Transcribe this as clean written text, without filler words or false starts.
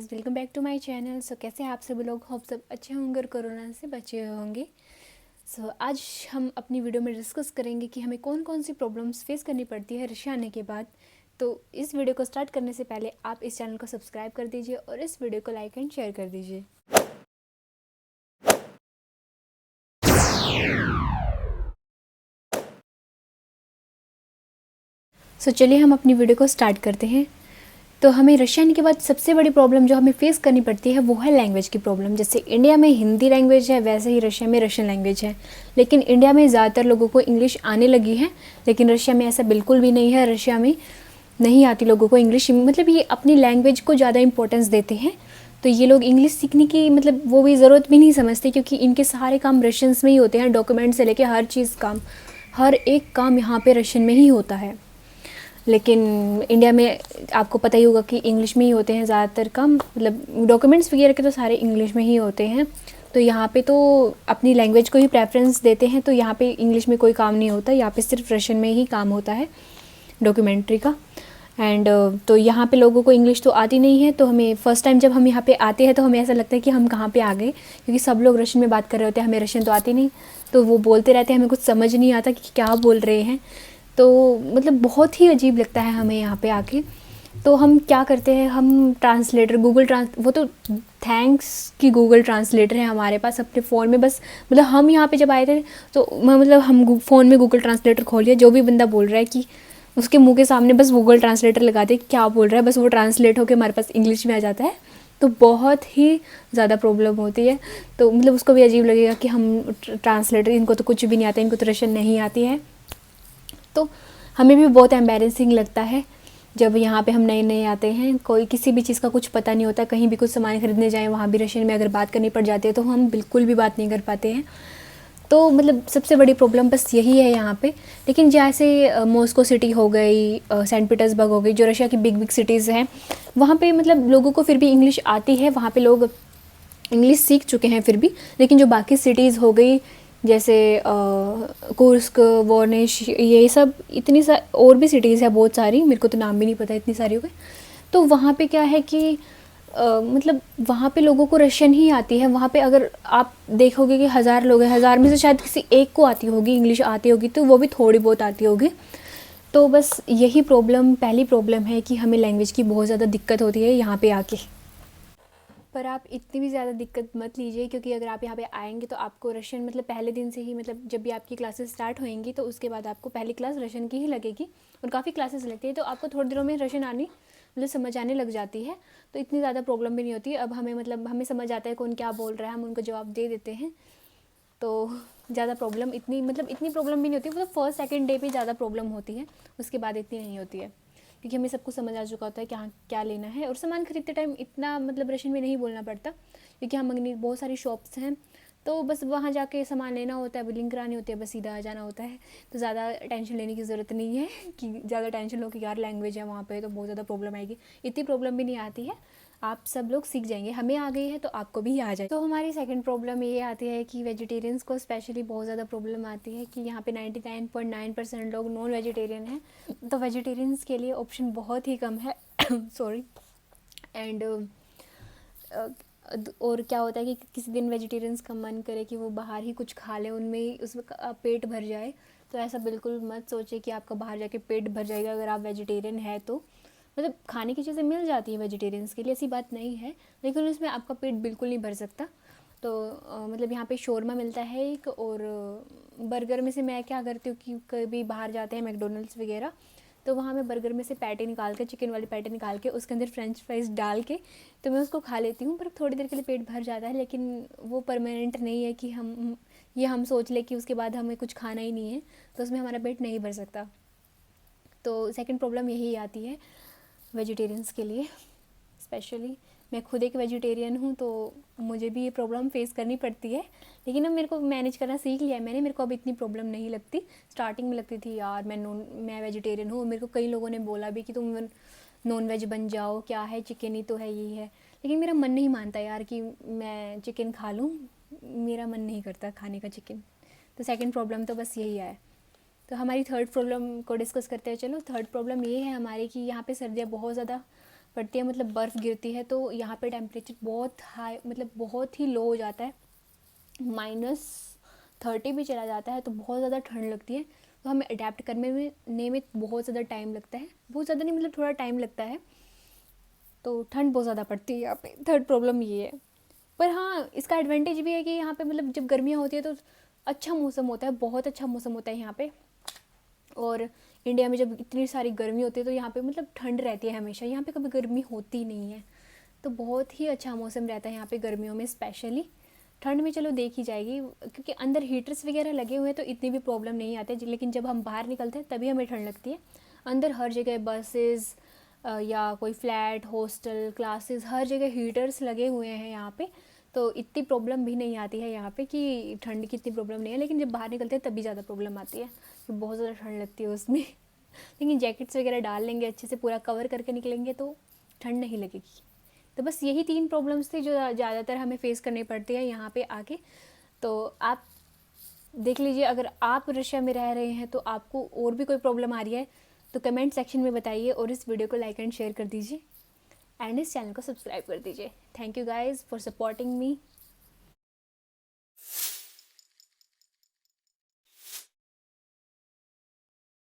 Guys, welcome back to my channel. So कैसे हैं आप सभी लोग? होप सब अच्छे होंगे और कोरोना से बचे हुए होंगे। सो आज हम अपनी वीडियो में डिस्कस करेंगे कि हमें कौन कौन सी प्रॉब्लम्स फेस करनी पड़ती है रशिया आने के बाद। तो इस वीडियो को स्टार्ट करने से पहले आप इस चैनल को सब्सक्राइब कर दीजिए और इस वीडियो को लाइक एंड शेयर कर दीजिए। सो चलिए हम अपनी वीडियो को स्टार्ट करते हैं। तो हमें रशिया आने के बाद सबसे बड़ी प्रॉब्लम जो हमें फेस करनी पड़ती है वो है लैंग्वेज की प्रॉब्लम। जैसे इंडिया में हिंदी लैंग्वेज है वैसे ही रशिया में रशियन लैंग्वेज है, लेकिन इंडिया में ज़्यादातर लोगों को इंग्लिश आने लगी है, लेकिन रशिया में ऐसा बिल्कुल भी नहीं है। रशिया में नहीं आती लोगों को इंग्लिश, मतलब ये अपनी लैंग्वेज को ज़्यादा इंपॉर्टेंस देते हैं। तो ये लोग इंग्लिश सीखने की मतलब वो भी ज़रूरत भी नहीं समझते, क्योंकि इनके सारे काम रशियंस में ही होते हैं। डॉक्यूमेंट से लेके हर चीज़ काम, हर एक काम यहाँ पे रशियन में ही होता है। लेकिन इंडिया में आपको पता ही होगा कि इंग्लिश में ही होते हैं ज़्यादातर काम, मतलब डॉक्यूमेंट्स वगैरह के तो सारे इंग्लिश में ही होते हैं। तो यहाँ पे तो अपनी लैंग्वेज को ही प्रेफरेंस देते हैं, तो यहाँ पे इंग्लिश में कोई काम नहीं होता, यहाँ पे सिर्फ रशियन में ही काम होता है डॉक्यूमेंट्री का। एंड तो यहाँ पे लोगों को इंग्लिश तो आती नहीं है, तो हमें फ़र्स्ट टाइम जब हम यहाँ पे आते हैं तो हमें ऐसा लगता है कि हम कहाँ पे आ गए, क्योंकि सब लोग रशियन में बात कर रहे होते हैं, हमें रशियन तो आती नहीं। तो वो बोलते रहते हैं, हमें कुछ समझ नहीं आता कि क्या बोल रहे हैं। तो मतलब बहुत ही अजीब लगता है हमें यहाँ पे आके। तो हम क्या करते हैं, हम ट्रांसलेटर वो तो थैंक्स कि गूगल ट्रांसलेटर है हमारे पास अपने फ़ोन में। बस मतलब हम यहाँ पे जब आए थे तो मतलब हम फ़ोन में गूगल ट्रांसलेटर खोल लिया, जो भी बंदा बोल रहा है कि उसके मुंह के सामने बस गूगल ट्रांसलेटर लगा दे, क्या बोल रहा है, बस वो ट्रांसलेट होकर हमारे पास इंग्लिश में आ जाता है। तो बहुत ही ज़्यादा प्रॉब्लम होती है। तो मतलब उसको भी अजीब लगेगा कि हम ट्रांसलेटर, इनको तो कुछ भी नहीं आता, इनको तो रशियन नहीं आती है। तो हमें भी बहुत एम्बैरेसिंग लगता है जब यहाँ पे हम नए नए आते हैं, कोई किसी भी चीज़ का कुछ पता नहीं होता। कहीं भी कुछ सामान खरीदने जाएं, वहाँ भी रशियन में अगर बात करनी पड़ जाती है तो हम बिल्कुल भी बात नहीं कर पाते हैं। तो मतलब सबसे बड़ी प्रॉब्लम बस यही है यहाँ पे। लेकिन जैसे मॉस्को सिटी हो गई, सेंट पीटर्सबर्ग हो गई, जो रशिया की बिग बिग सिटीज़ हैं, वहाँ पे मतलब लोगों को फिर भी इंग्लिश आती है, वहाँ पे लोग इंग्लिश सीख चुके हैं फिर भी। लेकिन जो बाकी सिटीज़ हो गई जैसे कुर्स्क, वोर्निश, ये सब इतनी और भी सिटीज़ है बहुत सारी, मेरे को तो नाम भी नहीं पता, इतनी सारी हो गई। तो वहाँ पे क्या है कि मतलब वहाँ पे लोगों को रशियन ही आती है। वहाँ पे अगर आप देखोगे कि 1000 लोग हैं, 1000 में से शायद किसी एक को आती होगी इंग्लिश, आती होगी तो वो भी थोड़ी बहुत आती होगी। तो बस यही प्रॉब्लम, पहली प्रॉब्लम है कि हमें लैंग्वेज की बहुत ज़्यादा दिक्कत होती है यहाँ पे आके। पर आप इतनी भी ज़्यादा दिक्कत मत लीजिए, क्योंकि अगर आप यहाँ पे आएंगे तो आपको रशियन मतलब पहले दिन से ही, मतलब जब भी आपकी क्लासेस स्टार्ट होएंगी तो उसके बाद आपको पहली क्लास रशियन की ही लगेगी। और काफ़ी क्लासेस लगती है, तो आपको थोड़ी देरों में रशियन आनी मतलब समझ आने लग जाती है। तो इतनी ज़्यादा प्रॉब्लम भी नहीं होती। अब हमें मतलब हमें समझ आता है कौन क्या बोल रहा है, हम उनको जवाब दे देते हैं। तो ज़्यादा प्रॉब्लम इतनी प्रॉब्लम भी नहीं होती। मतलब फर्स्ट सेकंड डे पे ज़्यादा प्रॉब्लम होती है, उसके बाद इतनी नहीं होती है, क्योंकि हमें सब कुछ समझ आ चुका होता है कि हाँ क्या लेना है। और सामान खरीदते टाइम इतना मतलब रशियन में नहीं बोलना पड़ता, क्योंकि हम बहुत सारी शॉप्स हैं, तो बस वहाँ जाके सामान लेना होता है, बिलिंग करानी होती है, बस सीधा आ जाना होता है। तो ज़्यादा टेंशन लेने की ज़रूरत नहीं है कि ज़्यादा टेंशन लो कि यार लैंग्वेज है वहाँ पे तो बहुत ज़्यादा प्रॉब्लम आएगी। इतनी प्रॉब्लम भी नहीं आती है, आप सब लोग सीख जाएंगे। हमें आ गई है तो आपको भी आ जाए। तो हमारी सेकंड प्रॉब्लम ये आती है कि वेजिटेरियंस को स्पेशली बहुत ज़्यादा प्रॉब्लम आती है कि यहाँ पे 99.9% लोग नॉन वेजिटेरियन हैं। तो वेजिटेरियंस के लिए ऑप्शन बहुत ही कम है सॉरी। एंड और क्या होता है कि किसी दिन वेजिटेरियंस का मन करे कि वो बाहर ही कुछ खा लें, उनमें ही उसमें पेट भर जाए। तो ऐसा बिल्कुल मत सोचे कि आपका बाहर जाके पेट भर जाएगा अगर आप वेजिटेरियन है तो। मतलब खाने की चीज़ें मिल जाती हैं वेजिटेरियंस के लिए, ऐसी बात नहीं है, लेकिन उसमें आपका पेट बिल्कुल नहीं भर सकता। तो मतलब यहाँ पे शोरमा मिलता है एक, और बर्गर में से मैं क्या करती हूँ कि कभी बाहर जाते हैं मैकडोनल्ड्स वगैरह, तो वहाँ मैं बर्गर में से पैटी निकाल के, चिकन वाली पैटी निकाल के, उसके अंदर फ्रेंच फ्राइज डाल के तो मैं उसको खा लेती हूँ। पर थोड़ी देर के लिए पेट भर जाता है, लेकिन वो परमानेंट नहीं है कि हम सोच ले कि उसके बाद हमें कुछ खाना ही नहीं है, तो उसमें हमारा पेट नहीं भर सकता। तो सेकंड प्रॉब्लम यही आती है वेजिटेरियंस के लिए स्पेशली। मैं खुद एक वेजिटेरियन हूँ, तो मुझे भी ये प्रॉब्लम फेस करनी पड़ती है, लेकिन अब मेरे को मैनेज करना सीख लिया है मैंने। मेरे को अब इतनी प्रॉब्लम नहीं लगती। स्टार्टिंग में लगती थी यार मैं वेजिटेरियन हूँ, मेरे को कई लोगों ने बोला भी कि तुम नॉन वेज बन जाओ, क्या है चिकन ही तो है, यही है। लेकिन मेरा मन नहीं मानता यार कि मैं चिकन खा लूँ, मेरा मन नहीं करता खाने का चिकन। तो सेकंड प्रॉब्लम तो बस यही है। तो हमारी थर्ड प्रॉब्लम को डिस्कस करते हैं। चलो, थर्ड प्रॉब्लम ये है हमारी कि यहाँ पे सर्दियाँ बहुत ज़्यादा पड़ती है, मतलब बर्फ़ गिरती है, तो यहाँ पे टेम्परेचर बहुत हाई, मतलब बहुत ही लो हो जाता है, -30 भी चला जाता है, तो बहुत ज़्यादा ठंड लगती है। तो हमें अडेप्ट करने में बहुत ज़्यादा टाइम लगता है, बहुत ज़्यादा नहीं मतलब थोड़ा टाइम लगता है। तो ठंड बहुत ज़्यादा पड़ती है यहाँ पे, थर्ड प्रॉब्लम ये है। पर हाँ, इसका एडवांटेज भी है कि यहाँ पे मतलब जब गर्मियाँ होती है तो अच्छा मौसम होता है, बहुत अच्छा मौसम होता है यहाँ पे। और इंडिया में जब इतनी सारी गर्मी होती है तो यहाँ पे मतलब ठंड रहती है हमेशा, यहाँ पे कभी गर्मी होती नहीं है। तो बहुत ही अच्छा मौसम रहता है यहाँ पे गर्मियों में स्पेशली। ठंड में चलो देख ही जाएगी, क्योंकि अंदर हीटर्स वगैरह लगे हुए हैं तो इतनी भी प्रॉब्लम नहीं आती है, लेकिन जब हम बाहर निकलते हैं तभी हमें ठंड लगती है। अंदर हर जगह बसेस या कोई फ्लैट, हॉस्टल, क्लासेस, हर जगह हीटर्स लगे हुए हैं यहाँ पे, तो इतनी प्रॉब्लम भी नहीं आती है यहाँ पे कि ठंड की इतनी प्रॉब्लम नहीं है। लेकिन जब बाहर निकलते हैं तभी ज़्यादा प्रॉब्लम आती है, कि बहुत ज़्यादा ठंड लगती है उसमें। लेकिन जैकेट्स वगैरह डाल लेंगे, अच्छे से पूरा कवर करके निकलेंगे तो ठंड नहीं लगेगी। तो बस यही 3 प्रॉब्लम्स थी जो ज़्यादातर हमें फ़ेस करनी पड़ती है यहाँ पे आके। तो आप देख लीजिए, अगर आप रशिया में रह रहे हैं तो आपको और भी कोई प्रॉब्लम आ रही है तो कमेंट सेक्शन में बताइए, और इस वीडियो को लाइक एंड शेयर कर दीजिए, एंड इस चैनल को सब्सक्राइब कर दीजिए। Thank you guys for supporting me.